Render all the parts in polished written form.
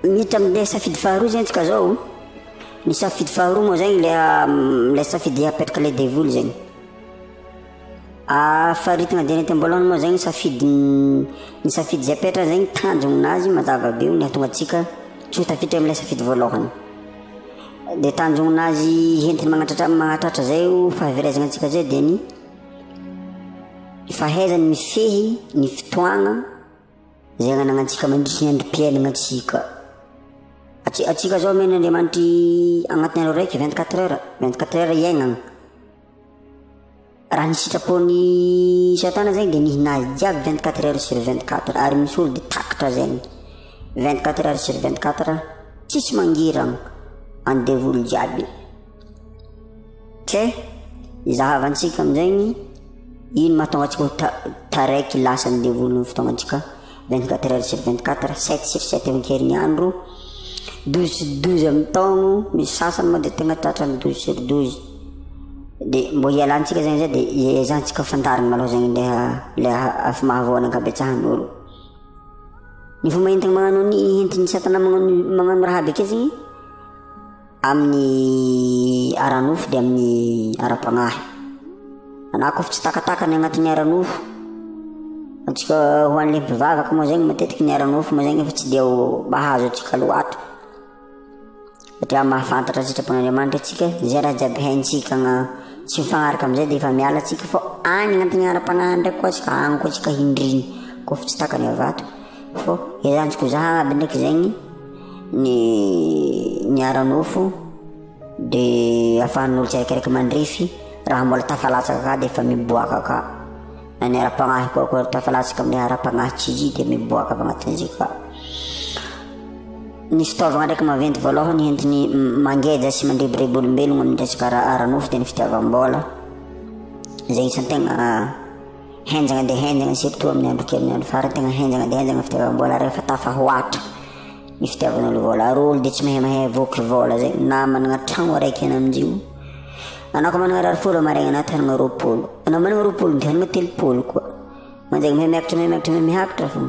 miditra amin'ilay safidy faharoa zegny tsika zao. Ny safidy faharoa moa zegny ilay safidy apetraka ilay devoly zegny. Faritigna dernier ambolana moa zegny ny safidy zay apetraka zegny tanjonazy mazava be ny hatonga antsika tsy tafiditra amin'ilay safidy voalohany. Dia tanjonazy entiny magnatratra zay fahaverezana antsika zay dia ny fahaizany mifehy ny fotoagna zay agnanantsika mandritry ny androm-piainana antsika. Atsika zao men'Andriamanitry agnatin'ny andro raiky 24 heures iainana. Raha ny sitrapony Satana zegny dia nihinazy jiaby 24 heures sur 24 ary misy olo dia takatra zegny 24 heures sur 24 tsisy mangirana any devoly jiaby. Izahavantsika amin'izegny ino mahatonga antsika taraiky lasa ny devoly ny fotoagna antsika 24 heures sur 24 7 sur 7 amin'nkerinandro 12 amin'ny taogno. Misy sasany moa dia tegna tratrany 12 sur 12. Dia mbô hialantsika zegny zay dia ezantsika fandarina maloha zegny ilay afa mahavoana ankabetsahan'olo. Ny fomba entina magnano ny entiny Satana magnano raha be ke zegny amin'ny aranofo dia amin'ny ara-pagnahy. Anao koa tsy takatakany agnatin'ny aranofo. Antsika ho an'ilay mpivavaka moa zegny matetiky ny aranofo moa zegny efa tsy dia mahazo antsika loatra. Satria mahafantatra sitrapon'Andriamanitra atsika zay raha jiaby haintsika tsy mifagnaraka amin'izay dia efa miala atsika fa any agnatin'ny ara-pagnahy ndraiky koa atsika agny koa atsika hindriny koa fa tsy takany avato. Fô ezantsika zaha aby ndraiky zegny ny aranofo dia ahafahan'olo tsiraikiraiky mandrefy raha mbola tafalatsaka ka dia efa miboaka ka. Na ny ara-pagnahy koa tafalatsaka amin'ny ara-pagnahy tsy izy dia miboaka avy agnatin'izy ka. Ny fitaovagna ndraiky maventy voalohany entiny mangeja sy mandrebireby olombelogno amin'ny resaka aranofo dia ny fitiavam-bola. Zegny isan'ny tegna henjagna dia henjagna surtout amin'ny andro kely amin'ny andro farany tegna henjagna dia henjagna fitiavam-bola rehefa tafahoatra ny fitiavan'olo vola. Ary olo dia tsy mahay avoky vola zegny na managna tragno araiky iana amin'izio. Anao koa managna 20 maraigna na tanagna 20. Anao managna 20 dia hanagna 30 koa. Manjagny miakatra fô.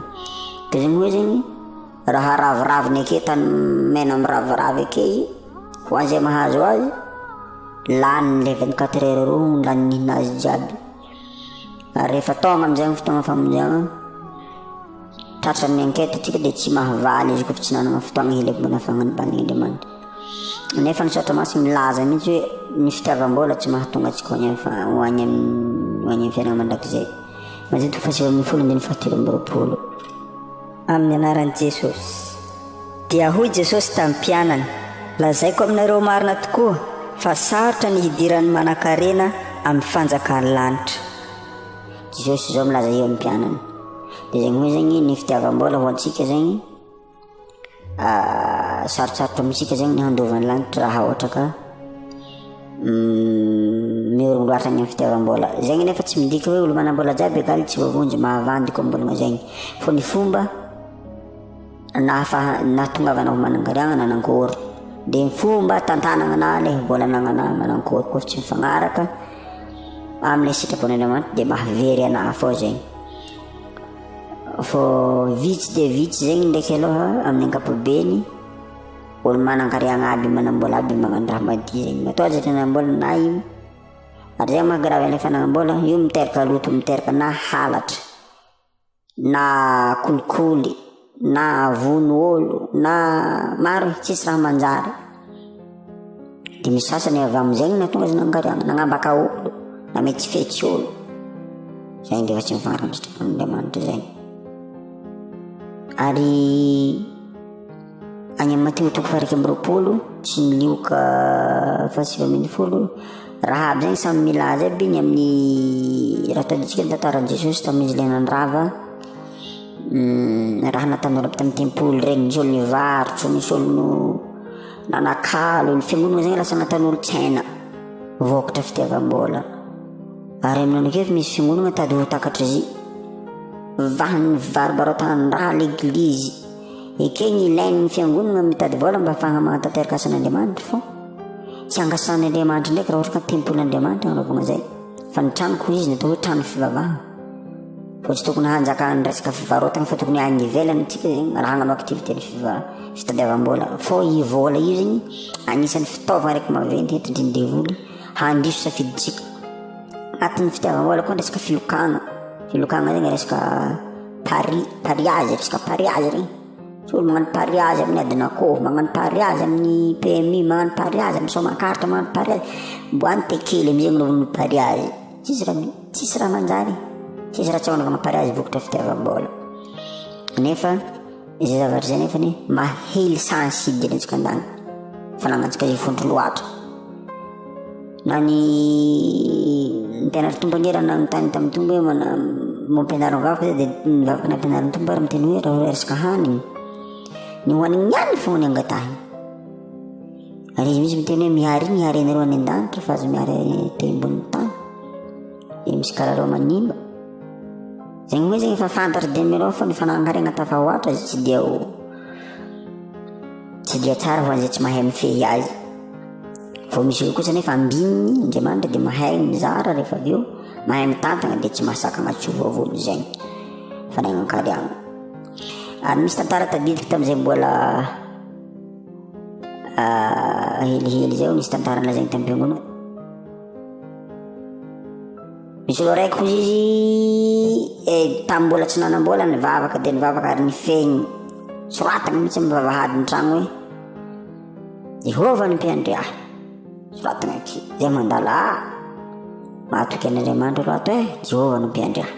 Ka zegny hoe zegny raha raviraviny ake tany mena miraviravy ake ho an'izay mahazo azy lany le 24 heures roa lany nihinazy jiaby. Ary rehefa taogna amin'izay fotoagna famonjagna tratran'ny ankety atsika dia tsy mahavaly izy koa fa tsy nanana fotoagna heleko mbola fagnaniban'Andriamanitra. Nefa ny Saotra Masina milaza mihitsy hoe ny fitiavam-bola tsy mahatonga atsika ho any amin'ny fiainana mandrakizay. Mazito fa 7 amin'ny anaran'i Jesosy. Dia hoy Jesosy tamin'ny mpianany, lazaiko aminareo marina tokoa fa sarotra ny hidiran'ny manan-karena amin'ny fanjakan'ny lanitra. Jesosy zao milaza eo amin'ny mpianany. Dia zegny hoe zegny ny fitiavam-bola ho antsika zegny sarotsarotra amintsika zegny ny handovan'ny lanitra raha ohatra ka miorogno loatra ny amin'ny fitiavam-bola. Zegny nefa tsy midika hoe olo manam-bola jiaby egaly tsy voavonjy mahavandy koa mbolagna zegny. Fô ny fomba nahatongavanao manan-kariagna nanankory dia ny fomba tantanagna na ilay vola anagnana manankory koa tsy mifagnaraka amin'ilay sitrapon'Andriamanitra dia mahavery anahy fô zegny. Fô vitsy dia vitsy zegny ndraiky aloha amin'ny ankapobeny olo manan-kariagna aby manam-bola aby magnano raha madio zegny. Atao zatra nanam-bola na io ary zegny mahagaravy ilay fanagam-bola io miteraka loto miteraka na halatra na kolikoly na vono olo na maro tsisy raha manjary. Dia misy sasany avy amin'izegny nahatonga azy nankariagna nagnambaka olo na mety fetsy olo zegny dia efa tsy mifagnaraka amin'ny sitrapon'Andriamanitra zegny. Ary any amin'ny Matteo 1:20 tsy milioka 7:10 raha aby zegny samy milaza aby ny amin'ny raha taditsika ny tantaran'i Jesosy tamin'izy ilay nandrava raha nataon'olo tamin'ny tempoly regny. Misy olo nivarotro, misy olo nanakalo, ny fiangonana zegny lasa nataon'olo tsaina vokatra fitiavam-bola. Ary amin'olo akefa misy fiangonana tady ho takatra izy vahany varobarotan'ny raha l'eglizy ekegny ilain'ny fiangonana mitady vola mba ahafahana magnatanteraka asan'Andriamanitra. Fô tsy angasan'Andriamanitra ndraiky raha ohatra ka tempolin'Andriamanitra anaovana zay. Fa ny tranoko izy natao hoe trano fivavahana. Fô tsy tokony hanjakana resaka fivarotana fa tokony any ivelany antsika zegny raha hagnano activité ny fitadiavam-bola fô i vola io zegny anisan'ny fitaovana raiky maventy entindriny devoly handiso safiditsika agnatin'ny fitiavam-bola koa resaka filokagna zegny resaka pariage regny olo magnano pariage amin'ny adina akoho, magnano pariage amin'ny PMI, magnano pariage amin'ny somakarta, magnano pariage mbo antekely amizegny naovana pariage tsisy raha manjary tsisy raha tsy anaovana pariage vokotra fitiavam-bola nefa izay zavatra zay nefany mahely sensible antsika andany fanagnantsika zay fondro loatra na ny mpianatra tombanera na nitany tamin'ny tombo hoe mampianarana vavaka zay dia nivavaka nampianarana tombo ary miteny hoe raha resaka haniny ny hoaniny ihany fogna ny angatahiny ary izy misy miteny hoe miary anareo any an-danitra fa azo miary teo ambonin'ny tany dia misy karareo manimba zegny hoe zegny efa fantatra dia mirao fa ny fanangaregna tafahoatra izy tsy dia tsara ho an'izay tsy mahay mifehy azy vao misy eo kosa nefa ambininy Andriamanitra dia mahay mizara rehefa avy eo mahay mitantagna dia tsy mahasakagna tsovo avolo zegny fanagnan-kariagna ary misy tantara tadidiko tamin'izay mbola helihely zay nisy tantara lazaigny tamin'ny mpiangonana misy olo raiky hozy izy tamin'ny mbola tsy nanam-bola nivavaka dia nivavaka ary nifehiny soratagna mihitsy amin'ny vavahady ny tragno hoe Jehovah ny mpiandry ahy soratagna aky zay mandala mahatoky an'Andriamanitra loato Jehovah ny mpiandry ahy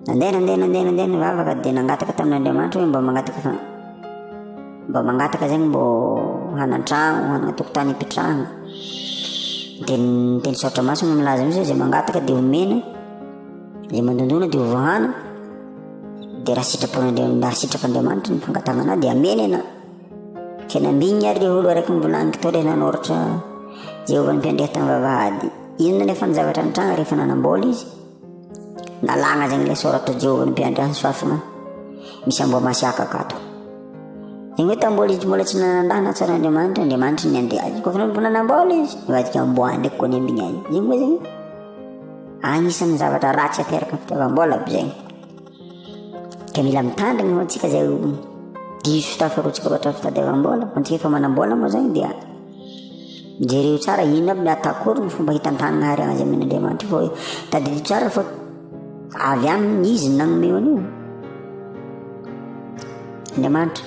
nandeha nivavaka dia nangataka tamin'Andriamanitra hoe mba mangataka zegny mbo hanan-tragno hanana tokotany hipetrahana dia niteny saotra masina milaza mihitsy zay mangataka dia homena zay mandondona dia hovohana dia raha sitrap'Andriamanitra ny fangatagna dia amena ana kenambigny ary le olo araiky mivolagniky tao rehefa nanoratra Jehovah ny mpiandry ahy tamin'ny vavahady inona nefa ny zavatra ny tragno rehefa nanam-bola izy nalagna zegny le soratra Jehovah ny mpiandry ahy soafagna misy amboa masiaka akato zegny hoe tambola izy mbola tsy nanandraha na tsara Andriamanitra ny andry azy koa fa mbo nanam-bola izy nivadika amboa ndraiky koa ny ambigny azy zegny hoe zegny anisan'ny zavatra ratsy ateraka fitiavam-bola aby zegny ka mila mitandrina antsika zay diso tafarotsika loatra fitadiavam-bola antsika efa manam-bola moa zegny dia jereo tsara ino aby atakory ny fomba hitantanana hariagna zay amin'Andriamanitra fa tadidio tsara fa avy aminy izy nagnome an'io Andriamanitra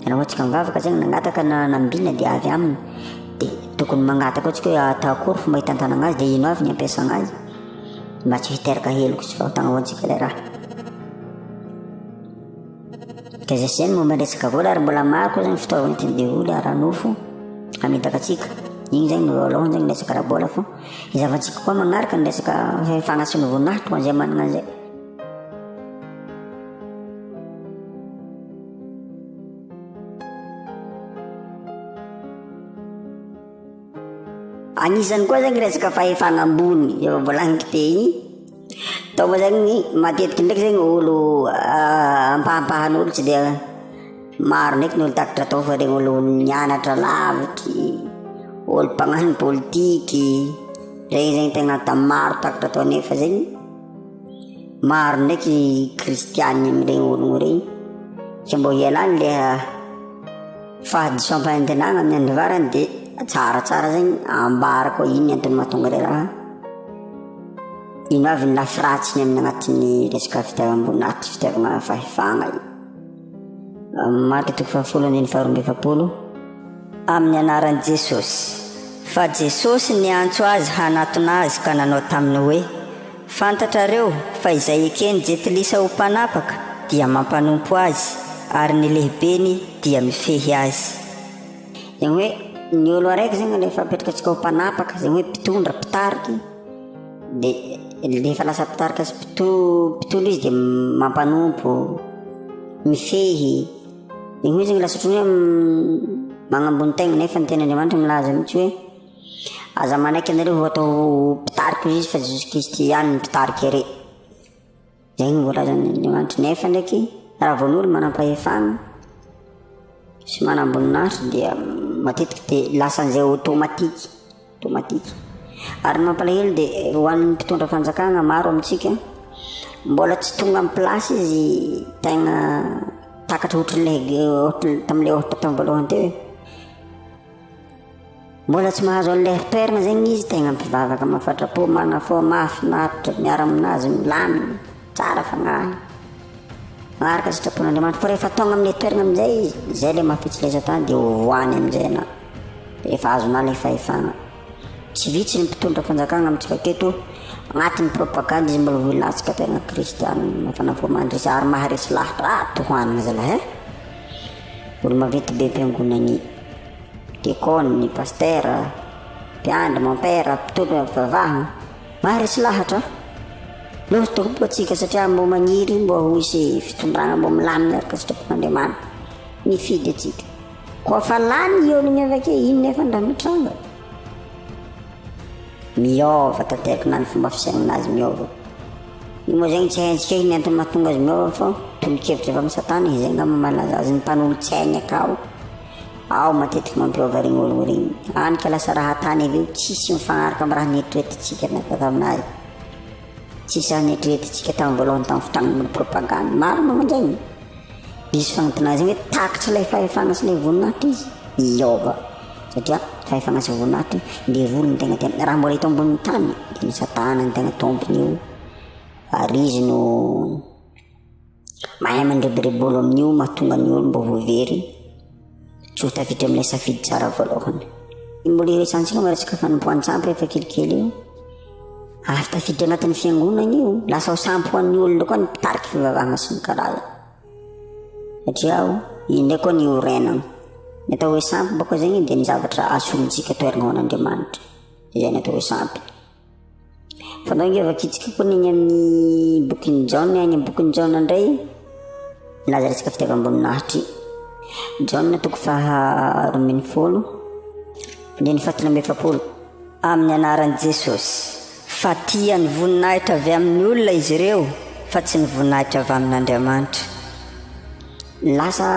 raha ohatsika mivavaka zegny nangataka nambina dia avy aminy dia tokony mangataka ohatsika hoe atakory fomba hitantanana azy dia ino avy ny ampiasagna azy mba tsy hiteraka heloko sy fahotagna ho antsika le raha ka zay sy zany momba resaka vola ary mbola maro koa zegny fitaovana entiny devoly ara-nofo hamitaka atsika igny zegny no voalohany zegny resaka ara-bola fo izavatsika koa magnaraka ny resaka fagnasiana voninahitra ho an'izay manana an'izay anisany koa zegny resaka fahefagna ambony efa volagniky te igny tao moa zegny matetiky ndraiky zegny olo ampahampahan'olo tsy dia maro ndraiky ny olo takatra tao fa regny olo nianatra lavitry olo mpagnano politiky regny zegny tegna maro takatra tao nefa zegny maro ndraiky kristiany amin'iregny ologno regny ka mbo hialany le fahadisoam-panantenagna amin'ny andro varany dia tsaratsara zegny ambara koa iny antony mahatonga le raha ino avy ny lafiratsiny amin'ny agnatin'ny resaka fitiavam-boninahitra fitiavagna fahefagna marika toko 7:2 amin'ny anaran'i Jesosy fa Jesosy niantso azy hanatona azy ka nanao taminy hoe fantatrareo fa izay ekeny jetilisa ho mpanapaka dia mampanompo azy ary ny lehibeny dia mifehy azy zegny hoe ny olo araiky zegny rehefa apetraka atsika ho mpanapaka zegny hoe mpitondra mpitariky dia rehefa lasa mpitarika sy mpitolo izy dia mampanompo mifehy zegny hoe zegny lasa otrany hoe magnambony tegna nefa ny ten'Andriamanitra milaza mihitsy hoe aza manaiky anareo ho atao mpitarika izy fa Jesosy Kristy ihany ny mpitarika ere zegny voalazan'Andriamanitra nefa ndraiky raha von'olo manam-pahefagna sy manam-boninahitra dia matetiky dia lasa an'izay automatique ary mampalahelo dia ho an'ny mpitondra fanjakagna maro amintsika mbola tsy tonga amin'ny plasy izy tegna takatra tam'le ohatra tamin'ny voalohany teo mbola tsy mahazo an'le toerana zegny izy tegna mpivavaka mahafatrapo manana fo mahafinaritra miara aminazy milamina tsara fagnahy magnaraka sitrapon'Andriamanitra fa rehefa tonga amin'ny toerana amin'izay izy zay le mahafitsileza tany dia hovoany amin'izay na rehefa azona le fahefana tsy vitsy ny mpitondra fanjakana amintsika aketo agnatin'ny propagande izy mbola voalatsika tegna kristiana mafanafo mandresy ary maharesy lahatra tohanina zalahy olo maventy be mpiangonany diakôny ny pastera mpiandry mampera mpitondra vavahana maharesy lahatra loha tokopo atsika satria mbo maniry mbo ho isy fitondrana mbo milamina araka sitrapon'Andriamanitra mifidy atsika koa fa lany io ny avake ino nefa ndramitranga miova tanteraka na ny fomba fisainanazy miova io moa zegny tsy haintsika iny antony mahatonga azy miova fa tolo-kevitra avy amin'ny satana izy zay ngamba malaza azy ny mpanolo-tsainy akao ao matetika mampiova regny olo regny anika lasa raha tany avy eo tsisy mifagnaraka amin'ny raha nieritreretitsika taminazy tsisy raha nieritreretitsika tamin'ny voalohany tamin'ny fotoagnany propagande maro mamanjagny izy fagnatinazy hoe takitra ilay fahefana sy ilay voninahitra izy miova satria fahefana sy voninahitra dia volony tegna tena raha mbola hita ambonin'ny tany dia ny satana ny tegna tompony io ary izy no mahay mandrebireby olo amin'io mahatonga ny olo mbo voavery tsy ho tafiditra amin'ilay safidy tsara voalohany mbola iresantsika maresaka fanompoan-tsampy rehefa kelikely io afy tafiditra agnatin'ny fiangonana io lasa ho sampy ho an'ny olona koa ny mpitariky fivavahana sy ny karaza satria io ndraiky koa ny orenana ny atao hoe sampy bako zegny dia ny zavatra asolontsika toerana ho an'Andriamanitra izay ny atao hoe sampy fa ndao nge vakitsika koa neny amin'ny bokin'ny Jaona agny amin'ny bokin'ny Jaona indray milaza resaka fitiavam-boninahitry Jaona toko faha 12 ny fahatelo amby efapolo amin'ny anaran'i Jesosy fa tia ny voninahitra avy amin'ny olona izy ireo fa tsy ny voninahitra avy amin'Andriamanitra lasa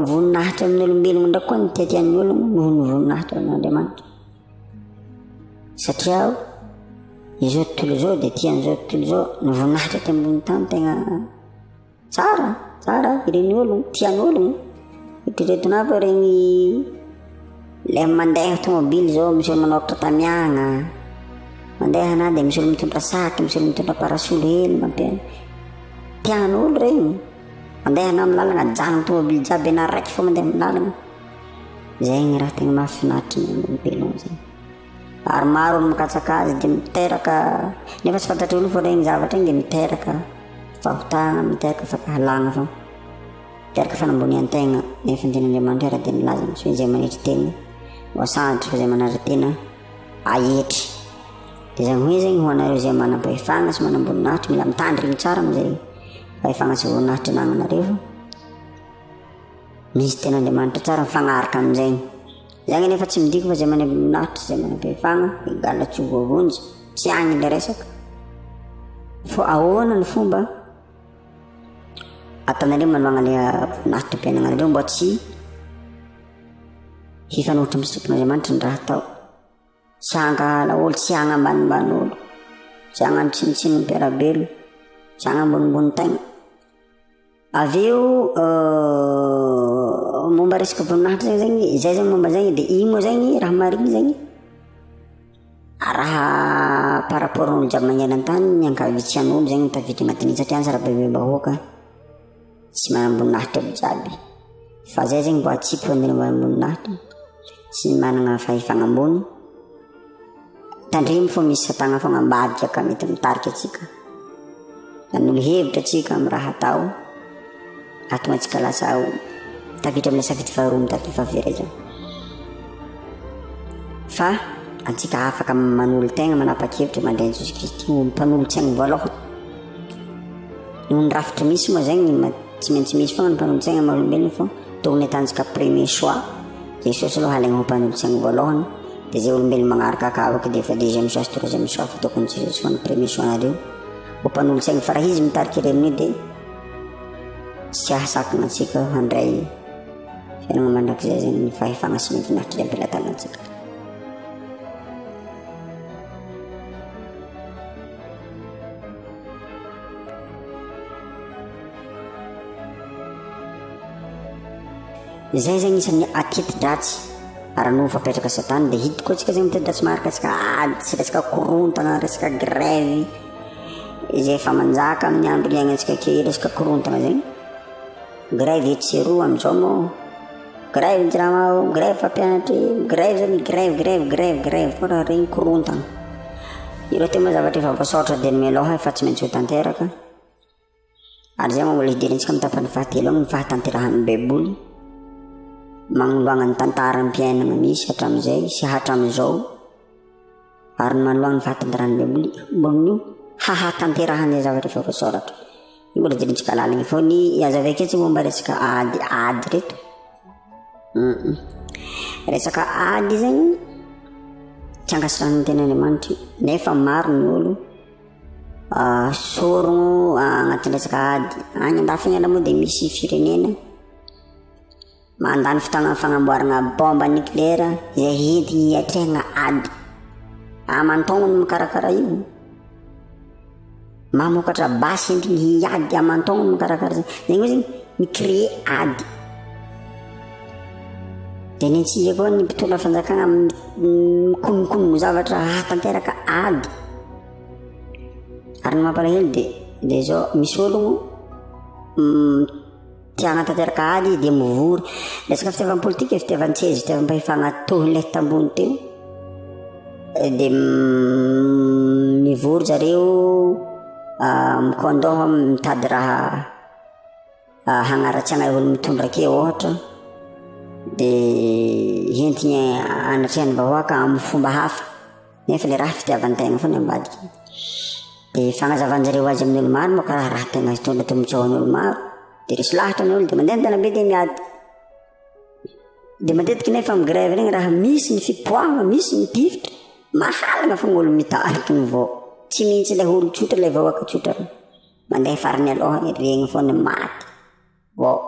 voninahitra amin'ny olombelogno ndraiky koa ny tiatian'ny ologno noho ny voninahitra amin'Andriamanitra satria izao tontolo izao dia tian'izao tontolo izao ny voninahitra ty ambony tany tegna tsara ireny ologno tian'ny ologno itreretona fa regny le mandeha tomobily zao misy olo manokatra tamiagna mandeha na dia misy olo mitondra saky misy olo mitondra parasolo hely mampiana tian'olo regny mandeha na amin'ny lalagna janona tomobily jiaby ana raiky fa mandeha amin'ny lalagna zay ny raha tegna mahafinaritra ny olombelogno zay ary maro olo makatsaka azy dia miteraka nefa tsy fantatry olo fa regny zavatra igny dia miteraka fahotana miteraka fankahalagna fa miteraka fanambonian-tegna nefa ny ten'Andriamanitra raha dia milaza misy hoe zay manetry tena voasantry fa zay manatra tena ahetry dia zany hoe zegny ho anareo zay manam-pahefana sy manam-boninahitra mila mitandry regny tsara am'izay fahefana sy voninahitra nagnanareo fa misy ten'Andriamanitra tsara mifagnaraka amin'izay zagny nefa tsy midiko fa zay manam-boninahitra zay manam-pahefana igala tsy ho voavonjy tsy agny le resaka fa ahoana ny fomba atanareo manoloagna le voninahitra mpiainagnanareo mba tsy hifanohitra amin'ny sitrapon'Andriamanitra ny raha atao tsy hangala olo tsy hagnambanimbany olo tsy hagnano tsinitsiny ny mpiarabelo tsy hagnambonimbony tegna avy eo momba resaka voninahitra zegny zay zegny momba zegny dia iny moa zegny raha mariny zegny raha par rapport n'olo jiaby magnena an-tany ny ankavitsian'olo zegny tafiditra agnatin'iny satria any zara-bahoaka tsy manam-boninahitra aby jiaby fa zay zegny mbo atsipy an'ireo manam-boninahitra sy manana fahefana ambony tandremy fo misy satana fogna ambadika ka mety mitarika atsika nanolo hevitra atsika amin'ny raha atao ahatonga atsika lasa tafiditra amin'ny safidy faharoa mitariky fahavery zany fa atsika afaka manolo tegna manapa-kevitra mandray an'i Jesosy Kristy ho mpanolontsaigny voalohany noho ny rafitra misy moa zegny tsy maintsy misy fogna ny mpanolontsaigna maolombelogno fa tokony atanjika premier choix Jesosy aloha halegna ho mpanolontsaigny voalohany dia zay olombelogno magnaraka akavaka dia efa deuxième choix sy troisième choix fa tokony Jesosy fa ny premier choix nareo ho mpanolontsaigny fa raha izy mitariky irenio dia tsy ahasakana atsika handray fiainana mandrakizay zegny ny fahefana sy ny voninahitra zay ampelatana atsika zay zegny isan'ny aketi-dratsy aran'ova apetraka satany dia hity koa tsika zegny mitady-dratsy maharaka atsika ady sy resaka korontana resaka grève izay efa manjaka amin'ny andro iainantsika kely resaka korontana zegny grève etseroa amin'izao moa grève jirama grève fampianatry grève zany grève fa raha regny korontana ireo tena zavatra efa voasoratra dia mialoha efa tsy maintsy ho tanteraka ary zay moa mbola hidirantsika amin'ny tapany fahatelo ny fahatanterahan'ny baiboly magnoloagna ny tantaram-piainana misy hatramin'izay sy hatramin'izao ary manoloagna ny fahatanterahany baiboly mbola hahatanterahany zavatra efa voasoratra io mbola hidirantsika lalagna fao ny azavaketsy momba resaka ady reto resaka ady zegny tsy angasirahana ten'Andriamanitra nefa maro ny olo sorogno agnatin'ny resaka ady any andafy ala moa dia misy firenena mandany fotoagna fagnamboarana bomba nucléaire izay entigny hiatrehana ady amantaogno ny mikarakara io mamokatra basy entigny hiady amantaogno ny mikarakara zegny hoe zegny micréer ady dia nintsika koa ny mpitondra fanjakana mikonokono zavatra hatanteraka ady ary ny mampalahelo dia zao misy ologno tiagna tanteraka ady dia mivory resaka fitiavan'ny politika fitiavan-tseza fitiavam-pahefagna tohin'ilay tambony teo dia mivory zareo mikôndoha mitady raha hagnaratsiagna olo mitondra ake ohatra dia entigny anatrehan'ny vahoaka amin'ny fomba hafa nefa ilay raha fitiavan-tegna foana ambadika dia fagnazavan-jareo azy amin'ny olo maro moa karaha raha tegna tonga tombotsoan'ny olo maro dia resy lahatra ny olo dia mandeha an-dalambe dia miady dia matetiky nefa amin'ny grève regny raha misy ny fipoahana misy ny tifitra mahalagna fogna olo mitariky ny vao tsy mihitsy ilay olo tsotra ilay vahoaka tsotra mandeha farany aloha regny foana maty vao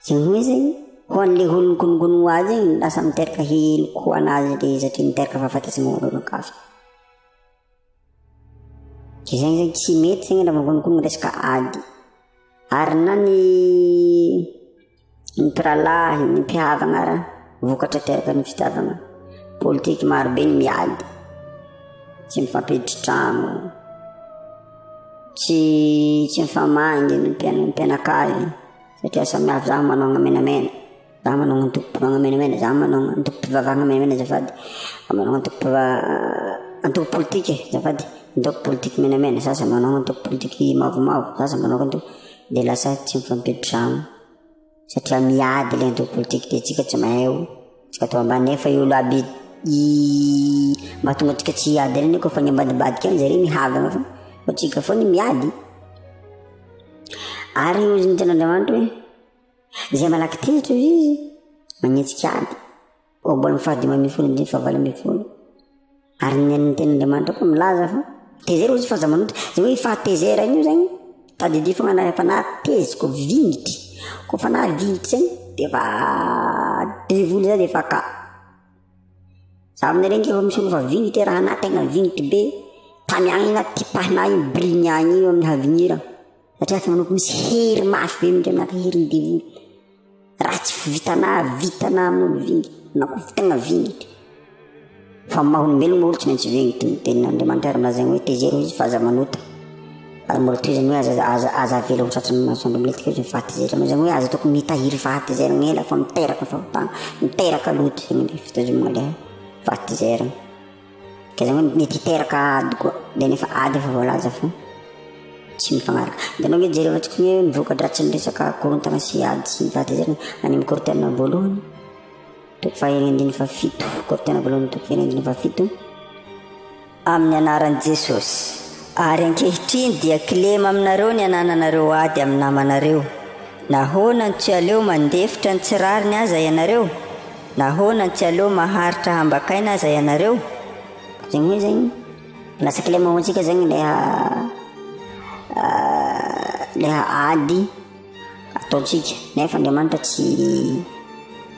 zegny hoe zegny ho an'ilay olo nikononkono azy zegny lasa miteraka helo ko anazy le satria miteraka fahafatesana olo-kafa dia zegny zegny tsy mety zegny raha mankononkono resaka ady ary na ny mpiralahy ny mpihavagna raha vokatra teraka ny fitiavagna politika marobe ny miady tsy mifampiditry trano tsy mifamangy ny mpianakavy satria samihafa zaho manao menamena zaho manao antokom-pivavagna menamena zaho manao antokom-pivavagna menamena zafady manao antoko politika zafady antoko politika menamena sasa manao antoko politika mavomavo sasa manao antoko dia lasa tsy mifampiditry trano satria miady ilay antoko politika dia tsika tsy mahay tsika atao ambany nefa io olo aby mahatonga atsika tsy hiady reny koa fa ny ambadibadika any zareo mihavagna fa fa tsika foana miady ary ozy ny ten'Andriamanitra hoe izay malaky tezitra izy magnetsika ady o mbola mifahadimy ambin'ny folo ny fahavalo ambin'ny folo ary ny ten'Andriamanitra koa milaza fa tezera ozy fahazamanota zay hoe fahatezerana io zegny tadidy fogna efa natezy ko vingitry ko fa na vingitry zegny dia efa devoly zay dia efa ka za amin'ny regny efa misy olo fa vingitry raha na tegna vingitry be tamy agny na tipahina agny briny agny io amin'ny havinira satria fa manoko misy hery mafy be mindray aminaka hery ny devoly raha tsy vitana amin'olo vingitry na ko tegna vingitry fa maholombelogna olo tsy maintsy vingitry ny tenin'Andriamanitra ary milazaigny hoe tezero izy fahazamanota ary mbola toizany hoe aza avela ho tratran'ny masoandromletika izy fahatezerana moa zany hoe aza tokony mitahiry fahatezerana ela fa miteraka fahotana miteraka loto zegny le fitazomana le fahatezerana ka zany hoe mety hiteraka ady koa dia nefa ady efa voalaza fa tsy mifagnaraka dia anao hoe jereva tsika hoe mivoka-dratsy ny resaka korontana sy ady sy ny fahatezerana any amin'ny kortena voalohany toko fahaenina fa fito kortena voalohany toko fahaenina fa fito amin'ny anaran'i Jesosy ary ankehitriny dia kilema aminareo ny anananareo ady amin'ny namanareo nahoana ny tsy aleo mandefitra ny tsirariny aza ianareo nahoana ny tsy aleo maharitra hambakaina aza ianareo zegny hoe zegny lasa kilema ho antsika zegny leha ady ataontsika nefa Andriamanitra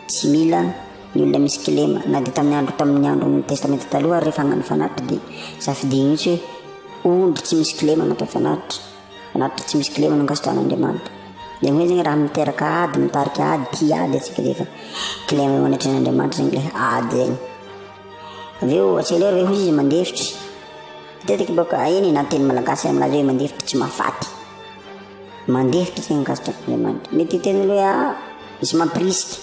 tsy mila ny olona misy kilema na dia tamin'ny andro ny testamenta taloha rehefa hagnano fanatitra dia safidigny mihitsy hoe ondry tsy misy kilema anatao fanatitra tsy misy kilema nangasitran'Andriamanitra dia hoe zegny raha miteraka ady mitarika ady ty ady atsika defa kilay manatrin'Andriamanitra zegny le ady zegny aveo atsika hoe izy mandefitry tetika boka iny na teny malagasy aminazy hoe mandefitry tsy mahafaty mandefitry zegny mikasitr'Andriamanitra mety teny hoe misy mampirisika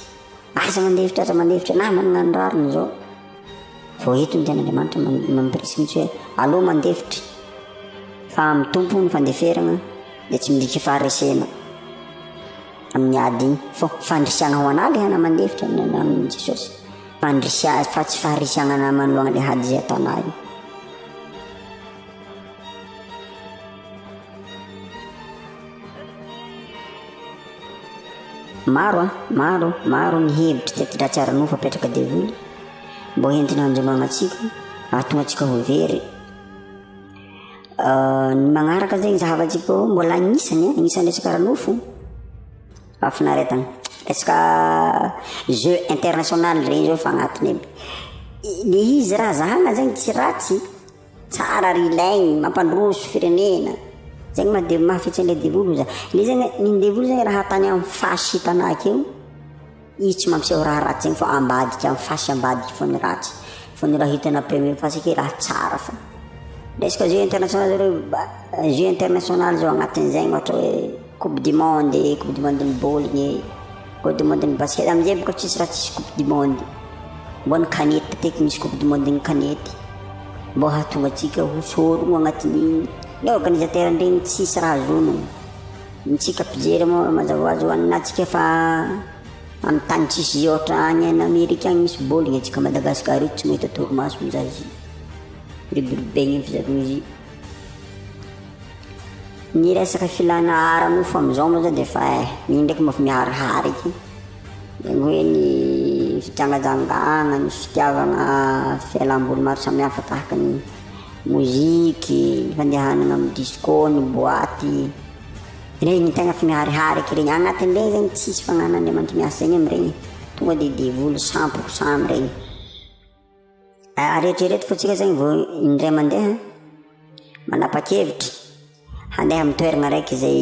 asa mandefitra na magnano rariny zao vao eto ny ten'Andriamanitra mampirisika mitsy hoe allo mandefitry fa mitompo ny fandeferana dia tsy midika faharesena amin'ny ady igny fandrisiagna ho analy hana mandefitra amin'ny Jesosy fa tsy faharisiagna manoloagna le ady zay ataonay maro ny hevitry tetin-dratsy ara-nofo apetraka devoly mbo entina hanjomagna atsika ahatonga atsika ho very ny magnaraka zegny zahavatsika mbola agnisan'ny resaka ara-nofo afinaretagna resaka jeu international regny zao fa agnatiny aby le izy raha zahagna zegny tsy ratsy tsara ry ilaigny mampandroso firenena zegny mahafitsy le devoly za le zegny ny devoly zegny raha tany amin'ny fasy hitanao akeo izy tsy mampiseho raha ratsy zegny fa ambadika amin'ny fasy ambadika fo ny ratsy fa ny raha hitana premier fasy ake raha tsara fa resaka jeu international zao agnatin'izegny ohatra hoe coupe du monde ny bôligny coupe du monde ny basket amizay boka tsisy raha tsisy coupe du monde mbo ny kanety teky misy coupe du monde ny kanety mbo hahatonga atsika hosorogno agnatin'igny ny organisateur ndregny tsisy raha zonogno mitsika mpijery moa mazava hoazy hoanina atsika fa amin'ny tany tsisy zay ohatra any Amerika agny misy bôligny atsika Madagasikara io tsy mahita torimaso mizaha izy ribiribegny fizavigny izy ny resaka filana ara-nofo amizao moa zao de fa igny ndraiky mba fa miharihary eky zegny hoe ny fijangajangana ny fitiavagna fialam-boly maro samihafa tahaka ny moziky ny fandehanana amin'ny disco ny boaty regny tegna fa miharihary eky regny agnatin'regny zegny tsisy fagnan'Andriamanitra miasa zegny amiregny tonga de devoly 100% amiregny rehetrarehetra fa tsika zegny vao indray mandeha manapa-kevitra handeha amin'ny toerana raiky zay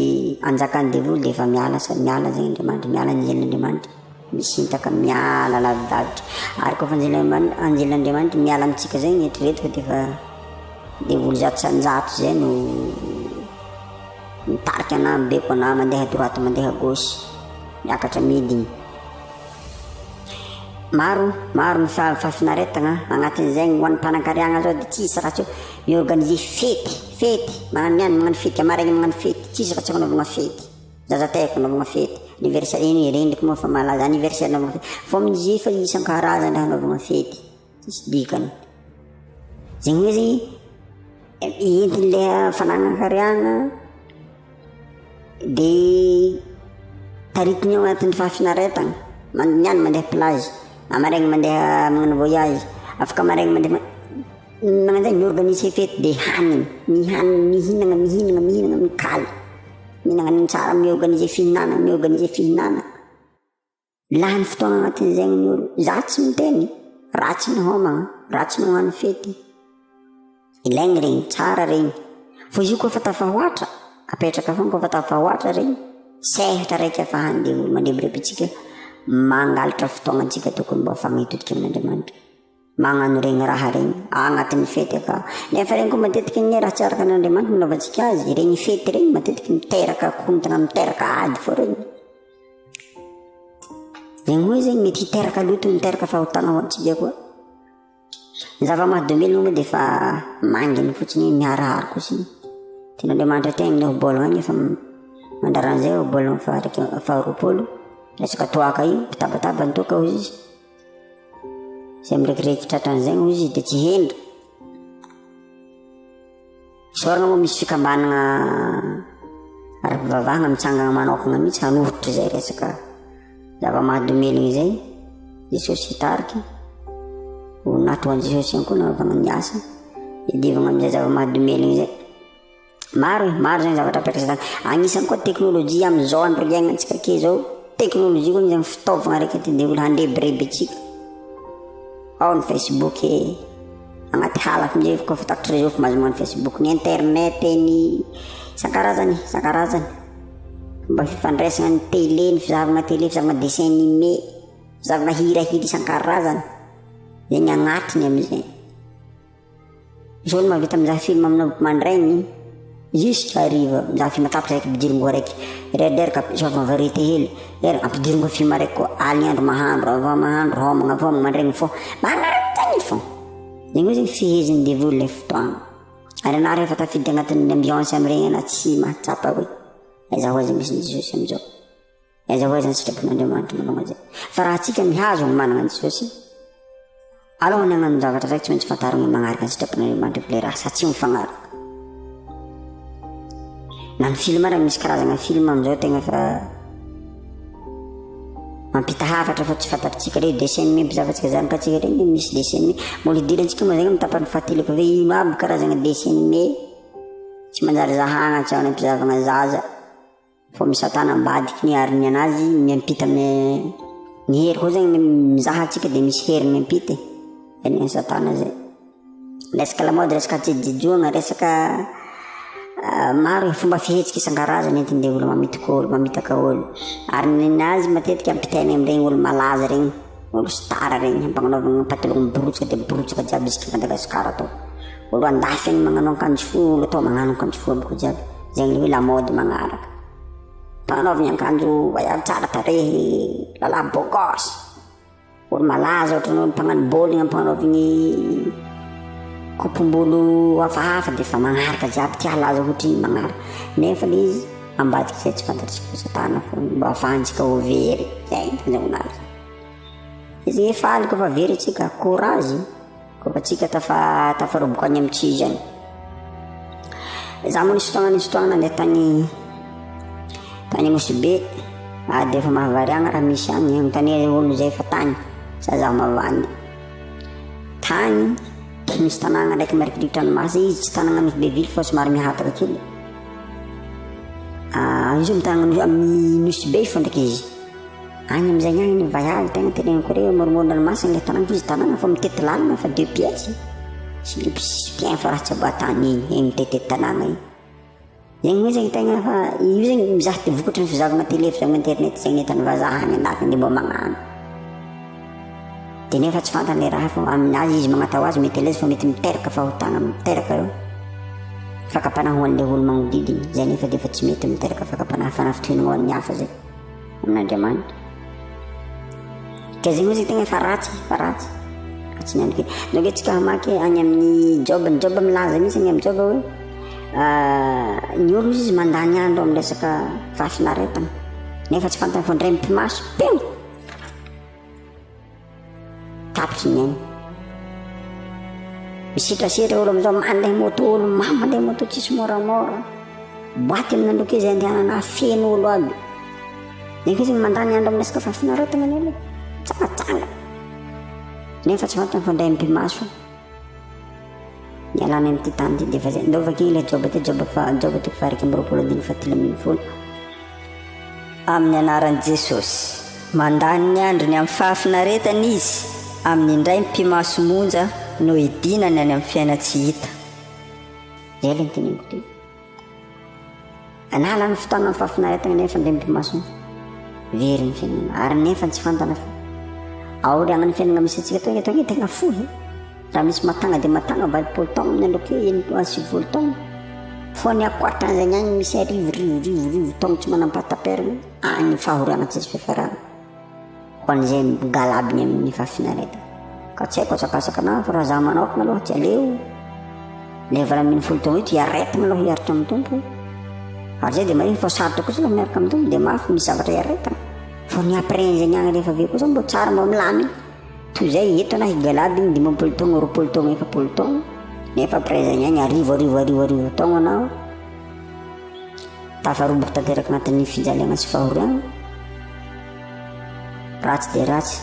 anjakan'ny devoly de efa miala zegny Andriamanitra miala anjelin'Andriamanitra misintaka miala lavidavitra ary koa fa anjelin'Andriamanitra miala amitsika zegny rehetrarehetra fa defa devoly zato zay no mitarika ana mibeko ana mandeha droite mandeha gauche miakatra midiny maro ny fafinaretagna agnatin'izegny ho an'ny mpanakariagna zao de tsisy raha tsy miorganiser fety magnano fety amaregny magnano fety tsisy raha tsy anaovagna fety zazateko anaovagna fety anniversaire iny rendraky moa fa malaza anniversaire anaovagna fety fo amin'izy fa isan-karazany raha anaovagna fety tsisy dikany zegny hoe zegny entin'le fananakariagna de taritiny ao agnatin'ny fafinaretagna niany mandeha plage amaregny mandeha magnano voyage afaka amaregny mandeha magnanzay miorganiser fety de haniny mihinagna mikaly mihinagna ny tsara miorganiser fihinana lany fotoagna agnatin'izegny ny olo za tsy miteny ratsy ny homagna ratsy magnano fety ilaigny regny tsara regny fo izy io koa fa tafahoatra apetraka fogna koa fa tafahoatra regny sehatra raiky afahany devoly mandrebireby atsika mangalatra fotoagnatsika tokony mba fagnahitodika amin'Andriamanitra magnano regny raha regny agnatin'ny fety aka nefa regny koa matetiky ny raha tsy araka an'Andriamanitra milavatsika azy regny fety regny matetiky miteraka kontagna miteraka ady fo regny zegny hoe zegny mety hiteraka loto miteraka fahotana ho antsika koa ny zava-mahadomely moa de fa manginy fotsiny miharihary kosiny tian'Andriamanitra tegny amin'ny hobolagna agny efa mandaran'izay hobolagna faharoapolo resaka toaka io mpitabataba ny toaka hozy izy zay mirekireky tratran'izegny hozy de tsy hendry soragna moa misy fikambanagna ara-pivavahagna mitsangagna manokagna mihitsy hanohitry zay resaka zava-mahadomeliny zay Jesosy hitariky ho natoan Jesosy ihany koa naovagna ny asa idivagna amizay zava-mahadomeliny zay maro zegny zavatra apetraka agnisan'ny koa teknôlôjia amizao andro iaignatsika ake zao teknôlôjia koa zegny fitaovagna raiky atindevoly handrebireby atsika ao ny Facebook agnaty halako amizay koa fa takatry zao fa mahazo magnano Facebook ny internet ny isan-karazany fomba fifandraisana ny télé, ny fizahavana télé, fizahavana dessin animé, fizahavana hirahira isan-karazany, zegny agnatiny am'izay. Zao no mahavita mizaha film amin'ny mandraigny jusqu'à hariva, mizaha film tapitra raiky ampidiringo araiky, reradreraka fizahavana variété hely, ampidiringo film araiky koa, aligny andro mahandro, avy mahandro, homagna mandraigny fô, magnarantagny fô. Zegny hoe zegny fiheziny devoly le fotoagna. Ary ana rehefa tafidy agnatin'ny ambiance am'iregny ana tsy mahatsapa hoe aiza ho aiza misy ny Jesosy am'izao, aiza ho aiza ny sitrapon'Andriamanitra manao zay. Fa raha antsika mihazo ny manana ny Jesosy, alao ny agnano zavatra raiky tsy maintsy fantarina magnaraka ny sitrapon'Andriamanitra le raha, tsy mifagnaraka. Na ny film ara misy karazagna film am'izao tegna fa mampita hafatra fa tsy fantatritsika re dessin animé mpizavatsika zany ka tsika regny misy dessin animé mbola idirantsika moa zegny mitapany fahateloko hoe ino aby karazagna dessin animé tsy manjary zahagna antsahana mpizavagna zaza fô misy atanambadiky ny ariny anazy miampita ny hery koa zegny mizaha atsika dia misy hery miampita ny satana zay. Resaka lamody, resaka jejojoagna, resaka maro fomba fihetsika isan-karazany entiny olo mamitaka olo ary ninazy matetika ampitainy am'iregny olo malaza regny, olo star regny ampagnanovagna pataloha miborotsaka dia miborotsaka jiaby isika Madagasikara atao, olo andafy agny magnano akanjo fo, olo atao magnano akanjo fo aby ko jiaby, zegny le hoe lamody magnaraka, mpagnanovagny akanjo vaiavy tsara tarehy, lala bogos, olo malaza ohatran'olo mpagnano bôligny ampagnanovagny kopombolo hafahafa dia fa magnaraka jiaby tia laza ohatriny magnaraka, nefa le izy ambadika zay tsy fantatritsika satana fô mba ahafahantsika ho very zay fanjahonazy. Izy hoe faly koa fa very atsika, courage koa fa tsika tafaroboka any amitsy zany. Za moa nisy fotoagna nandeha tany Anosibe, dia efa mahavariagna raha misy agny agnontania olo zay fa tany sa zaho mavandy tany. Misy tanàgna raiky marikidriky ranomasy, izy tsy tanàgna misy bevily fa somary mihataka kely. Izy mitanàgna amin'ny Nosibe fô ndraiky izy agny am'izay agny ny vaiavy tegna teneniko re moromoro ranomasy le tanàgna fa izy tanàgna fa mitety lalana fa 2 pièces sy le bien fa raha tsy aboatany igny mitetety tanàgna igny. Zegny hoe zegny tegna fa io zegny mizaha ty vokatry ny fizahavagna télé, fizahavagna internet zegny entany vazaha agny anatiny dia mba magnano. Dia nefa tsy fantany le raha fa aminazy izy magnatao azy mety alezy fa mety miteraka fahotana, miteraka fakapanahy ho an'le olo magnodidiny zay nefa dia fa tsy mety miteraka fakapanahy fanafitohinana ho an'ny hafa zay amin'Andriamanitra. Ka zegny hoe zegny tegna fa ratsy tsy niandrika. Donc antsika hamaky agny amin'ny job milaza mihitsy agny amin'ny job hoe ny olo izy mandany andro amin'ny resaka fahafinaretana nefa tsy fantany fa ndray mpimaso peo tapitry ny ainy. Misitrasitra olo am'izao mandeha moto, olo mandeha moto tsisy moramora, boaty amin'androky izy andehanana feno olo aby. Nefa izy mandany andro amin'ny resaka fahafinaretana ny olo tsangatsanga nefa tsy fantany fa ndray mpimaso nialana amin'ity tany ty dia fa zay ndovaka igny le job ty job toko fahariky am'roapolo dimy fatelo ambin'ny folo. Amin'ny anaran'i Jesosy mandany ny androny amin'ny fahafinaretana izy amin'ny indray mpimaso monja no idinany any amin'ny fiaina tsy hita. Zay le nyteneniko ty. Anala ny fotoana amin'ny fahafinaretana nefa ndray mpimaso very ny fiainana ary nefa tsy fantana fa aoriagna ny fiainana misy atsika tao eto tegna fohy. Raha misy matagna dia matagna 20 taona amin'ny androky 70 taona fô ny akoatrany zay agny misy arivo taona tsy manampahataperana agny fahoriagna tsy azy fiafarana ho an'izay galabiny amin'ny fahafinaretana. Ka tsy haiko atsakasaka na fa raha za manokana aloha tsy aleo le valaminy folo taona ito hiaretana aloha hiaritra amin'ny tompo ary zay dia mariny fa sarotra kosa aloha miaraka amin'ny tompo dia mafy misy zavatra hiaretana fô ny après zay agny rehefa avy kosa mbo tsara mbo milamy toy zay eto na higalaby igny 20 taona 20 taona 10 taona nefa après zay agny arivo taona anao tafaroboka tanteraka agnatin'ny fijaliagna sy fahoriagna. Ratsy dia ratsy.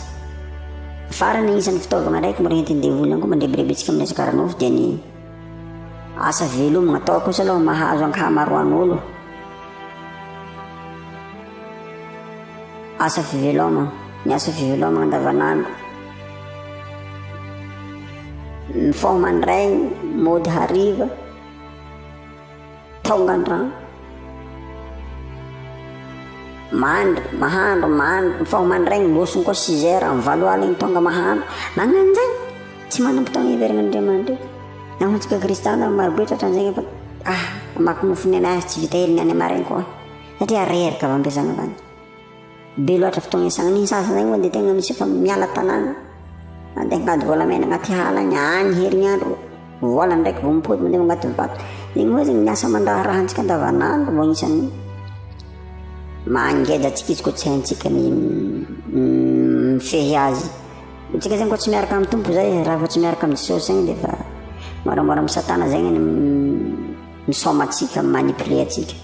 Farany isan'ny fitaovagna raiky mora entiny devolina koa mandrebirebitsika amin'ny resaka ranofo dia ny asa velomagna atao kosa aloha mahazo ankahamaroan'olo. Asa fivelomagna, ny asa fivelomagna andavanandro mifoha mandraigny mody hariva tonga an-drano mahandro fahomandregny losony koa 6 heures amin'ny 7 aligny tonga mahandro nagnan'izay tsy manam-potoagna iverin'Andriamanitra na hoantsika kristiana marobe tratran'izay fa amaky nofony anazy tsy vita heliny any amarainy koa satria reraka avy ampiasana avany be loatra fotoagna isagna ny sasany zay moa dia tegna misy efa miala tanàna andeha ngady volamena agnaty halagny any herignandro vola ndraiky vao mipody mandeha agnaty vato igny moa zegny miasa mandraharahantsika andavanandro vao isan'ny mangejantsika izy koa tsy haintsika ny mifehy azy tsika zegny koa tsy miaraka amin'ny tompo zay raha fa tsy miaraka amin'ny Jesosy zegny dia fa moramora amin'ny satana zegny misomatsika manipule atsika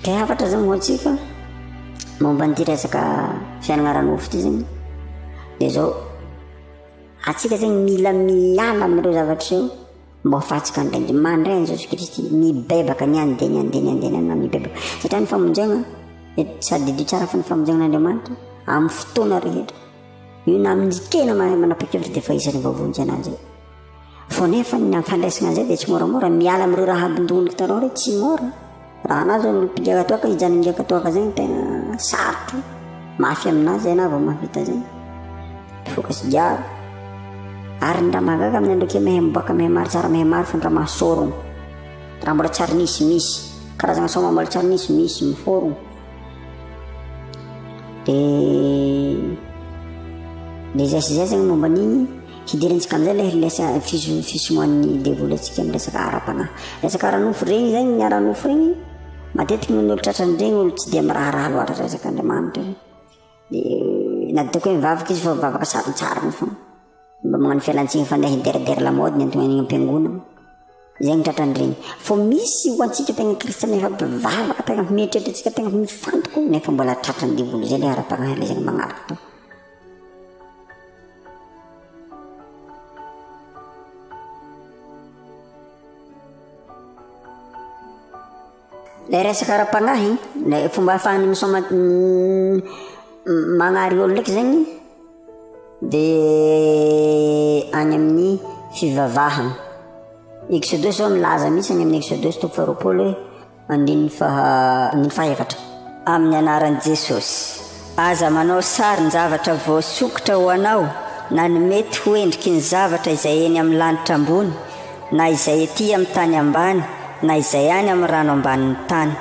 ka hafatra zany hoantsika momba nyity resaka fiainana ranofo ty zegny dia zao atsika zegny mila miala amin'ireo zavatra eo mba hahafahantsika mandray an'i Jesosy Kristy mibebaka ny andeny mibebaka satria ny famonjena sady dio tsara fa ny famonjenan'Andriamanitra amin'ny fotoana rehetra io na amin'ny kena manapa-kevitra dia fa isan'ny vavonjy anazy fo nefa ny fandraisana an'izay dia tsy moramora miala amin'ireo raha abindoniko tanao re tsy mora raha anazy olo mpigaka toaka hijanongaka toaka zegny tena sarotro mafy aminazy zay na vao mavita zegny fokasy diaro ary ny raha mahagaga amin'ny androke mehe miboaka mehe maro tsara mehe maro fa ny raha mahasorona raha mbola tsary nisy misy karazagna soma mbola tsary nisy misy miforona dia zay sy zay zegny momba an'igny hidirantsika amin'izay lesa fisomoan'ny devoly atsika amin'ny resaka ara-panahy resaka aranofo regny zegny ny aranofo regny matetika ny olo tratran'regny olo tsy dia miraharaha loatra resaka Andriamanitra dia na ditako hoe mivavaka izy fa mivavaka sarotsarony foana mba magnano fialantsiny fa andeha hideradera lamody ny antongan'igny am-piangonana zegny tratran'regny fo misy ho antsika tegna kristiana efa mpivavaka tegna mieritreritra atsika tegna mifantoko nefa mbola tratran'ny devoly zay le ara-panahy le zegny magnaraka to le resaka ara-panahy le fomba ahafahany misoma magnary olo ndraiky zegny dia any amin'ny fivavahana Exodus zao milaza misy any amin'ny Exodus toko 2 hoe andininy fahaefatra amin'ny anaran'i Jesosy aza manao sary ny zavatra voasokotra ho anao na ny mety ho endriky ny zavatra izay eny amin'ny lanitra ambony na izay ety amin'ny tany ambany na izay any amin'ny rano ambanin'ny tany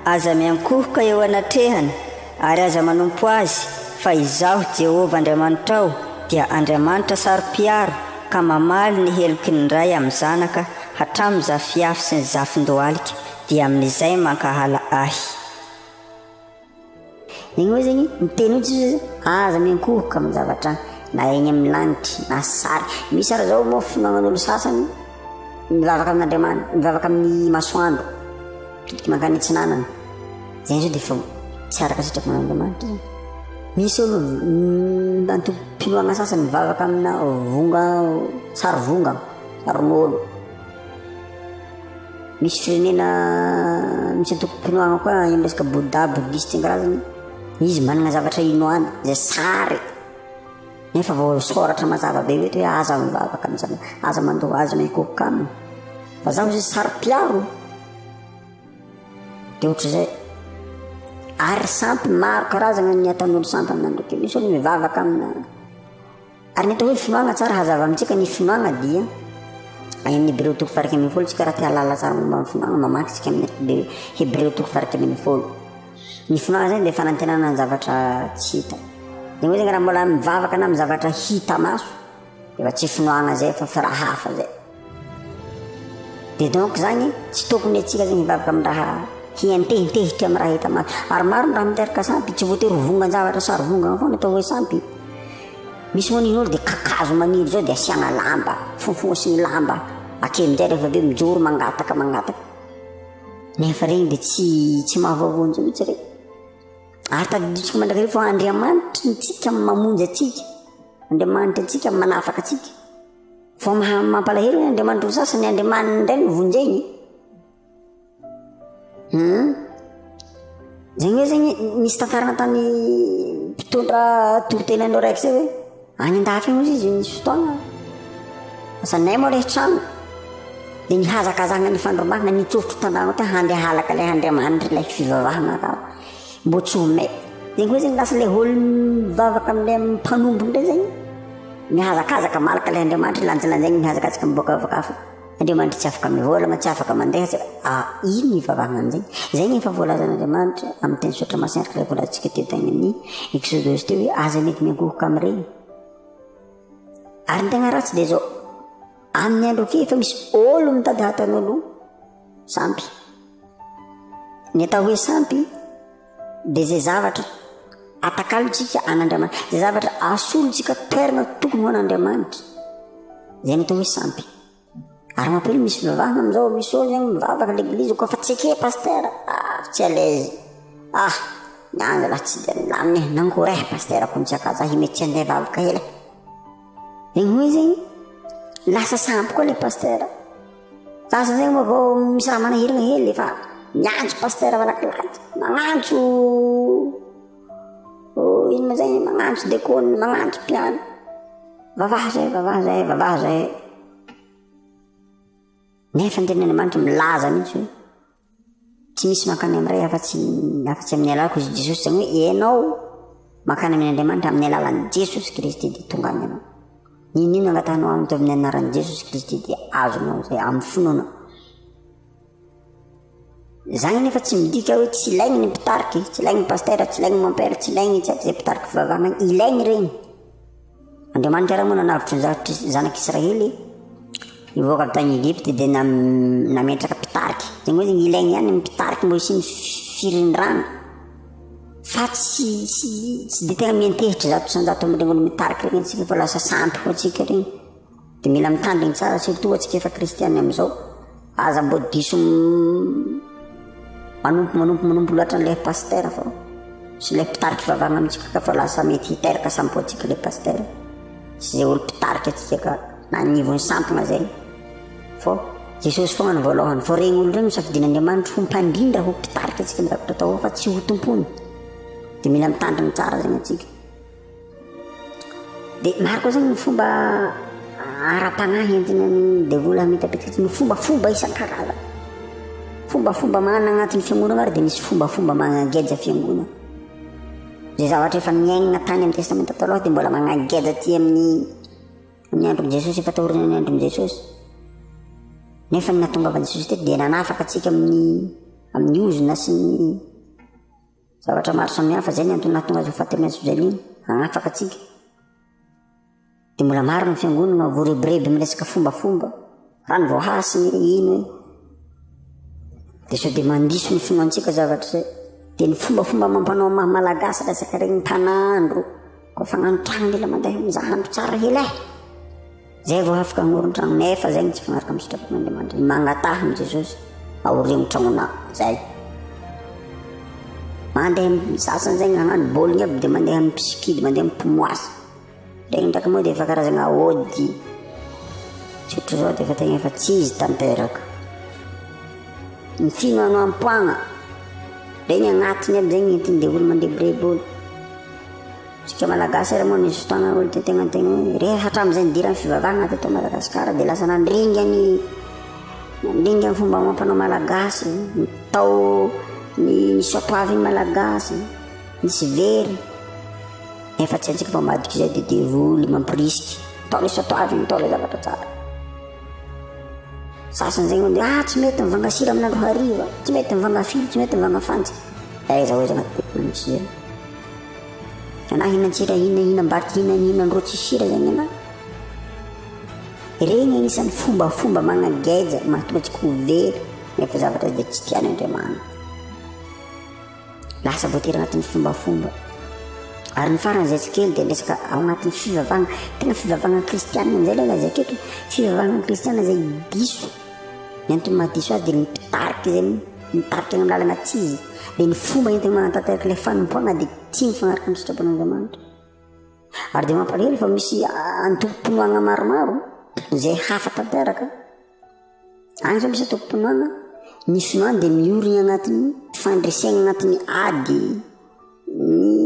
aza miankohoka eo anatrehany ary aza manompo azy fa izaho Jehovah Andriamanitrao dia Andriamanitra saro-piaro ka mamaly ny heloky ny ray amin'ny zanaka hatramin'ny zafiafy sy ny zafin-dohalika dia amin'izay mankahala ahy igny hoe zegny miteny ohatsy izy aza miankohoka amin'ny zavatra na eny amin'ny lanitra na sary misy ara zao moa finoagnan'olo sasany mivavaka amin'Andriamanitra mivavaka amin'ny masoandro titiky mankany antsinanana zay zao dia fa tsy araka sitraky man'Andriamanitra zany misy olo antoko pinoagna sasany mivavaka amina vonga sary vonga saron'olo misy firenena misy antoko pinoagna koa amin'ny resaka Bouddha bouddhiste karazany izy manana zavatra inoana zay sary nefa vao soratra mazava be hoe aza mivavaka amin'izany aza mandoa aza miankohoka aminy fa zaho izy sary-piaro dia ohatr'izay ary sampy maro karazana ny ataon'olo sampy amin'androke misy olo mivavaka amina ary ny atao hoe finoagna tsara hazava amintsika ny finoagna dia any amin'ny Hébreu toko 1:10 tsika raha tia halala tsara momba ny finoagna mamaky tsika amin'ny Hébreu toko 1:10 ny finoagna zany dia fanantenana ny zavatra tsy hita dia hoe zegny raha mbola mivavaka na amin'ny zavatra hita maso dia fa tsy finoagna zay fa raha hafa zay dia donc zany tsy tokony atsika zegny mivavaka amin'ny raha hiantehitehitra amin'ny raha hita maso ary maro ny raha miteraka sampy tsy voatery vongan-javatra sary vongana foana atao hoe sampy misy moa nin'olo dia kakazo maniry zao dia asiagna lamba fonfosiny lamba ake amin'izay rehefa be mijoro mangataka nefa regny dia tsy mahavoavonjy mihitsy regny ary tadiditsika mandrakarivo fa Andriamanitra ntsika mamonjy atsika Andriamanitra atsika manafaka atsika fa mampalahelo hoe Andriamanitra ho sasany Andriamanitra indray no vonjegny zegny hoe zegny nisy tantarana tany mpitondra torotenanao raiky zay hoe any an-dafy moa izy nisy fotoagna asanay moa rehetra trano dia nihazakazana ny fandrombahana nitsofotro tandagno te handeha halaka ilay Andriamanitra ilay fivavahana ka mbo tsy homay zegny koa zegny lasa le olo mivavaka am'le mpanombony ndray zegny mihazakazaka malaka le Andriamanitra lanjalanjaigny mihazakazaka miboaka avakafa Andriamanitra tsy afaka mivolagna tsy afaka mandeha ino ivavahana an'izay zegny efa voalazan'Andriamanitra amin'ny teny sotra masina araka le volantsika teo tagny amin'ny Exodus teo hoe aza mety miangohoka amin'ireny ary ny tegna ratsy dia zao amin'ny andro ake efa misy olo mitady hatan'olo sampy ny atao hoe sampy dia zay zavatra atakalotsika an'Andriamanitra zay zavatra asolotsika toerana tokony ho an'Andriamanitra zay ny atao hoe sampy ary mampelo misy fivavahana am'izao misy olo zegny mivavaka l'église koa fa tsy ake paster tsy à l'aise nianja lah tsy dia milamina nangoray paster ko nitsaka za mety tsy andeha vavaka hela zegny hoe zegny lasa sampy koa le paster sasa zegny moa vao misy raha manahirana hely efa miantso paster valakilaky magnantso ino ma zegny magnantso dekony magnantso piano vavaha zay nefa ny ten'Andriamanitra milaza mihitsy hoe tsy misy mankany amin'ray afa-tsy amin'ny alalako izy Jesosy zany hoe ianao mankany amin'ny Andriamanitra amin'ny alalan'i Jesosy Kristy dia tonga any ianao ninino angatanao aminy teo amin'ny anaran'i Jesosy Kristy dia azonao zay amin'ny finoana zany nefa tsy midika hoe tsy ilaigny ny mpitariky tsy ilaigny ny paster tsy ilaigny mampera tsy ilaigny tsy zay mpitariky fivavahana ilaigny regny Andriamanitra raha moa nanavotry ny zanak'Israely ivoaka avy tany Egypte dia nametraka mpitariky zegny hoe zegny ilaigny ihany mpitariky mbo isiny firindrana fa tsy dia tegna miantehitra zato sanjato amin'ireny olo mitariky regny antsika fa lasa sampy ho antsika regny dia mila mitandrigny tsara surtout atsika efa kristiany amin'izao aza mbo diso manompo loatra n'ilay paster fa sy ilay mpitariky fivavahana amintsika ka fa lasa mety hiteraka sampy atsika le paster sy zay olo mpitariky atsika ka na nivony sampagna zay fô Jesosy fogna ny voalohany fô regny olo regny safidin'Andriamanitra ho mpandrindra ho mpitariky atsika ny zavatra atao fa tsy ho tompony dia mila mitandriny tsara zegny atsika dia maro koa zegny ny fomba ara-panahy entina ny devoly hamitapitika ny fombafomba isan-karazany fombafomba manana agnatin'ny fiangonana ary dia misy fombafomba magnageja fiangonana zay zavatra efa niainana tany amin'ny testamenta taloha dia mbola magnageja ty amin'ny andron'i Jesosy efa tahorina ny andron'i Jesosy nefa ny nahatongavan'i Jesosy teto dia nanafaka atsika amin'ny ozona sy ny zavatra maro samihafa zay ny antony nahatonga azy ho fahaterenany sozaliana nanafaka atsika dia mbola maro ny fiangonana voarebireby miresaka fombafomba raha ny voahasiny ino hoe dia sao dia mandiso ny finoantsika zavatra zay dia ny fombafomba mampanao malagasy resaka regny tanandro koa fagnanotragno mila mandeha mizahandro tsara hely zay vao afaka agnoron-tragno nefa zegny tsy fagnaraka amin'ny sitrapon'Andriamanitra mangataha ny Jesosy aoremo tragnona zay mandeha sasany zegny hagnano baolina aby dia mandeha amin'ny psikidy mandeha amin'ny pomoasy regny ndraiky moa dia efa karazagna ody tsy ohatra zao dia efa tegna efa tsy izy tanteraka ny fino ano ampoagna regny agnatiny aby zegny entiny dia olo mandeborebo olo tsika malagasy raha moa nisy fotoagna olo tetegnantegna hoe re hatramin'izay nidirany fivavahana teto Madagasikara dia lasa nandringany fomba mampanao malagasy tao ny soatoaviny malagasy nisy very nefa tsy antsika fa madika izay dia devoly mampirisika tao le soatoaviny tao le zavatra tsara sasany zegny hoe tsy mety mivanga sira amin'andro hariva tsy mety mivanga filo tsy mety mivanga fantsy aiza hoe zagny atypolo misy zay ana hinan-tsira hihinam-barika hinan-ro tsy sira zegny ana regny anisan'ny fombafomba magnageja mahatonga atsika ho very nefa zavatra dia tsy tiany Andriamanitra lasa voatery agnatin'ny fombafomba ary ny farany zay tsikely dia resaka ao agnatin'ny fivavahana tegna fivavahana kristianina amizay lay laza aketo fivavahana kristianina zay diso ny antony mahadiso azy dia mipitariky zay mitarika eny amin'ny lalana tsy izy dia ny fomba entina manatanteraka ilay fanompoagna dia tsy mifagnaraka amin'ny sitrapon'Andriamanitra ary dia mampalahelo fa misy antokom-pinoagna maromaro zay hafa tanteraka agny zao misy antokom-pinoagna ny finoagna dia miorina agnatin'ny fandresegna agnatin'ny ady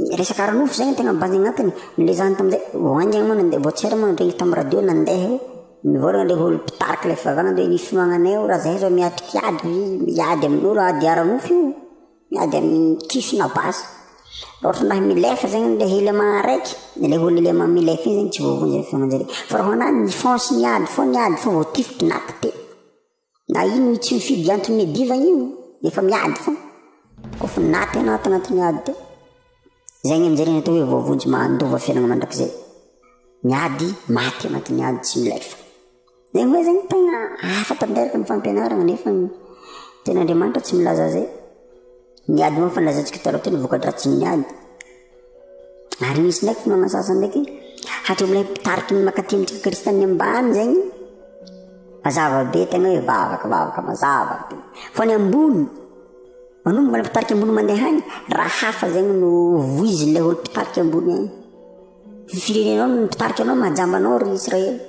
ny resaka aranofo zegny tegna mibandy agnatiny nile zany tamizay voaingana moa nandeha voatsera moa nandregny tamin'ny radio nandeha hoe mivolagna le olo mpitarika le fivavahana dia ny finoagnanay raha zahay zao miatriky ady izy miady amin'olo ady aranofo io miady amin'ny kisona basy ohatra nahy milefa zegny le élément araiky le olo élément milefa iny zegny tsy voavony zay fiagnanjare fa raha hoanahy nifonce niady fo vao tifitry naty te na ino tsy mifidy antony medivagna io efa miady fo kofa naty anaty agnatin'ny ady te zegny aminjareny atao hoe voavonjy mandova fiainagna mandrakizay miady maty agnatin'ny ady tsy milefa zegny hoe zegny tegna hafa tanteraka ny fampianarana nefa tena Andriamanitra tsy milaza zay niady moa fa nilazantsika taloha tena voka-dratsy niady ary misy ndraiky finoana sasany ndraiky hatramilay mpitariky ny makatimitsika kristianina ambany zegny mazava be tegna hoe vavaka mazava be fa ny ambony manomboka ny mpitariky ambony mandeha any raha hafa zegny no voiziny le olo mpitariky ambony any firenenao no mpitariky anao mahajambanao ry Israely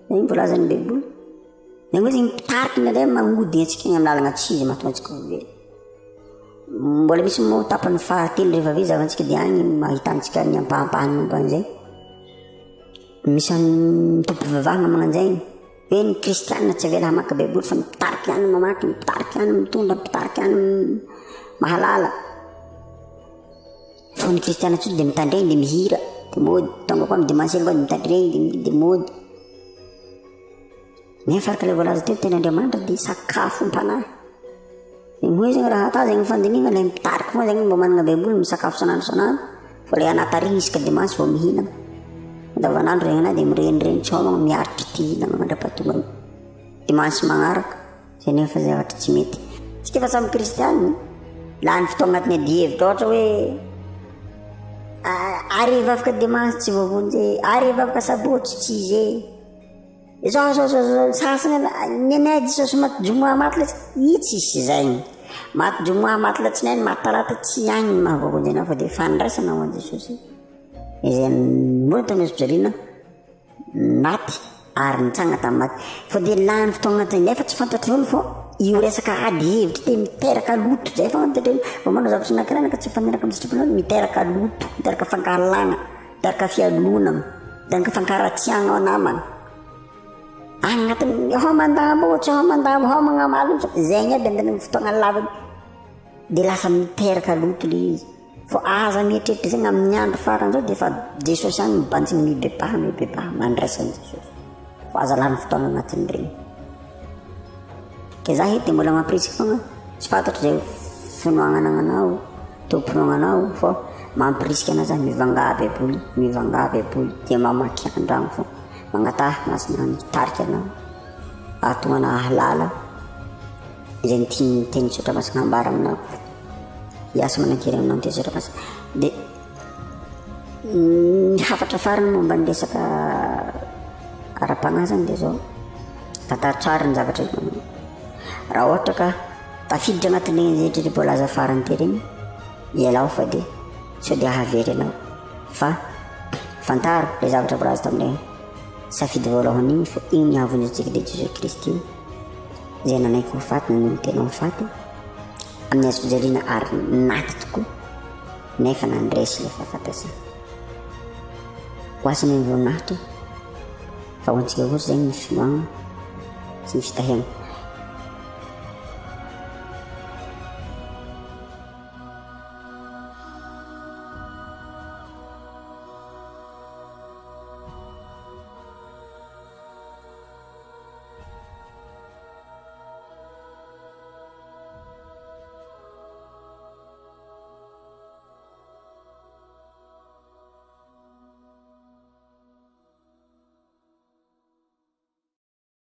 zegny mbolazan'ny baiboly zegny hoe zegny mpitariky nandray magnodigna antsika amin'ny lalagna tsy izy mahatonga antsika velona mbola misy moa tapany fahatelo rehefa avy zavantsika dia agny mahitantsika ny ampahampahany momban'izay misy mitompovavahana magnan'izay hoe ny kristianina tsy avela hamaky baiboly fa mipitariky ihany mamaky mipitariky ihany mitondra mipitariky ihany mahalala fa ny kristianina tsotra dia mitandregny dia mihira dia mody tonga koa amin'ny dimansely koa dia mitandregny dia mihira dia mody nefa araka ilay voalaza teo tena Andriamanitra dia sakafo ampanahy zegny hoe zegny raha ata zegny fandinina ilay mipitariky foa zegny mba manana baiboly misakafo sanandro fa ilay anatariny isaka dimansy vao mihinana andavanandro zegny anahy dia mirenireny tsy homagna miaritry ty hinana mandra-pahatonga dimansy magnaraka zay nefa zavatra tsy mety tsika efa samy kristianina lany fotoagna agnatin'ny adi-hevitra ohatra hoe ariva afaka dimansy tsy voavonjy ariva afaka sabotsy tsy izy zao sasany ny anay Jesosy maty jomoa maty la i tsisy zegny maty jomoa maty la tsy nainy maty talata tsy agny ny mahavoavonjy anao fa dia fandraisana ho an'i Jesosy izay mbola tamin'ny hospitaline maty ary nitsanga tamin'ny maty fa dia lany fotoagna agnatin'izay nefa tsy fantatr'olo fô io resaka ady hevitra te miteraka loto zay fa antatreolo vao manao zavatra nankirana ka tsy faneraka amin'ny sitraponao miteraka loto miteraka fankahalana miteraka fialonana miteraka fankaratsiagna ao namana agnatin'ny homandamo tsy homandamo homagna zegny aby andany fotoagna lavany dia lasa miteraka loto le izy fa aza mieritreritry zegny amin'ny andro farany zao dia efa Jesosy any mibanjiny mibebaha mandraisany Jesosy fa aza lany fotoagna agnatin'ny regny ke za hety mbola mampirisika fogna tsy fantatro zay finoagna anagnanao tompinoagnanao fa mampirisika ana za mivanga baiboly dia mamaky an-dragno fo magnataha masina mitarika anao ahatonga ana halala izay ny teny tsotra masina ambara aminao hiasa manankery aminao ny teny tsotra masina dia ny hafatra farany momba ny resaka ara-pagnazany dia zao tantara tsara ny zavatra raha ohatra ka tafiditra agnatin'regny zehetra voalaza farany te regny ialao fa dia sao dia havery anao fa fantaro le zavatra voalaza tamin'ilay safidy voalohany igny fa igny ny hahavonjy antsika dia Jesosy Kristy izay nanaiky ho faty na ny tena ho faty amin'ny hazofijaliana ary naty tokoa nefa nandresy ilay fahafatesana ho asany ny voninahitra fa ho antsika ohatsy zegny ny finoagna sy ny fitahiagna